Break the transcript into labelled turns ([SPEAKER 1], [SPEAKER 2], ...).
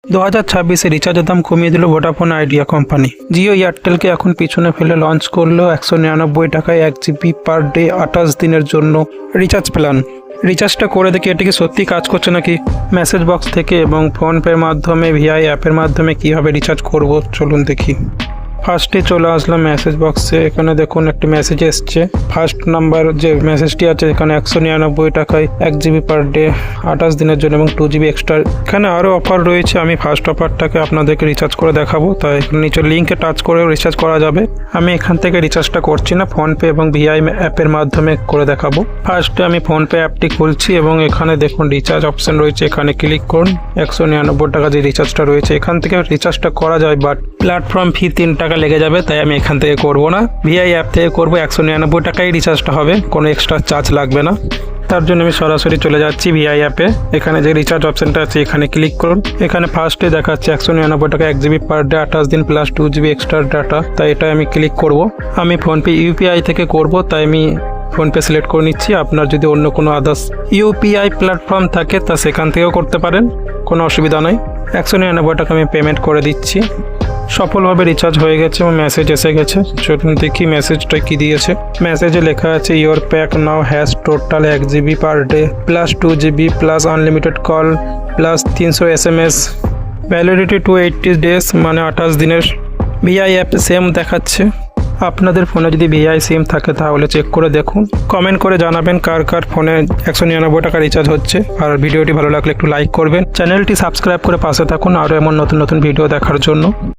[SPEAKER 1] 2026-এ রিচার্জের দাম কমিয়ে দিল ভোডাফোন আইডিয়া কোম্পানি। জিও এয়ারটেলকে এখন পিছনে ফেলে লঞ্চ করলো 199 টাকায় 1 জিবি পার ডে 28 দিনের জন্য রিচার্জ প্ল্যান। রিচার্জটা করে দেখি এটা কি সত্যি কাজ করছে নাকি। মেসেজ বক্স থেকে এবং ফোনপের মাধ্যমে ভিআই অ্যাপের মাধ্যমে কীভাবে রিচার্জ করব চলুন দেখি। ফার্স্টে চলে আসলাম মেসেজ বক্সে। এখানে দেখুন একটি মেসেজ এসছে। ফার্স্ট নাম্বার যে মেসেজটি আছে এখানে 199 টাকায় 1 জিবি পার ডে 28 দিনের জন্য এবং 2 জিবি এক্সট্রা। এখানে আরও অফার রয়েছে, আমি ফার্স্ট অফারটাকে আপনাদেরকে রিচার্জ করে দেখাবো। তাই নিচের লিঙ্কে টাচ করে রিচার্জ করা যাবে। আমি এখান থেকে রিচার্জটা করছি না, ফোনপে এবং ভিআই অ্যাপের মাধ্যমে করে দেখাবো। ফার্স্টে আমি ফোনপে অ্যাপটি খুলছি এবং এখানে দেখুন রিচার্জ অপশন রয়েছে, এখানে ক্লিক করুন। 199 টাকা যে রিচার্জটা রয়েছে এখান থেকে রিচার্জটা করা যায়, বাট প্ল্যাটফর্ম ফি 3 টাকা লেগে যাবে, তাই আমি এখান থেকে করব না। ভিআই অ্যাপ থেকে করবো। 199 টাকায় রিচার্জটা হবে, কোনো এক্সট্রা চার্জ লাগবে না। তার জন্য আমি সরাসরি চলে যাচ্ছি ভিআই অ্যাপে। এখানে যে রিচার্জ অপশনটা আছে এখানে ক্লিক করুন। এখানে ফার্স্টে দেখাচ্ছে 199 টাকা 1 জিবি পার ডে 28 দিন প্লাস 2 জিবি এক্সট্রা ডাটা, তাই এটা আমি ক্লিক করব। আমি ফোনপে ইউপিআই থেকে করব, তাই আমি ফোনপে সিলেক্ট করে নিচ্ছি। আপনার যদি অন্য কোনো আদার্স ইউপিআই প্ল্যাটফর্ম থাকে তা সেখান থেকেও করতে পারেন, কোনো অসুবিধা নয়। 199 টাকা আমি পেমেন্ট করে দিচ্ছি। সফলভাবে রিচার্জ হয়ে গেছে এবং মেসেজ এসে গেছে। চলুন দেখি মেসেজটা কি দিয়েছে। মেসেজে লেখা আছে your pack now has total 1 GB per day plus 2 GB plus unlimited call plus 300 SMS, validity to 80 days, মানে 28 দিনের। ভিআই অ্যাপ সেম দেখাচ্ছে। আপনাদের ফোনে যদি ভিআই সিম থাকে তাহলে চেক করে দেখুন। কমেন্ট করে জানাবেন কার কার ফোনে 199 টাকা রিচার্জ হচ্ছে। আর ভিডিওটি ভালো লাগলে একটু লাইক করবেন। চ্যানেলটি সাবস্ক্রাইব করে পাশে থাকুন আরও এমন নতুন নতুন ভিডিও দেখার জন্য।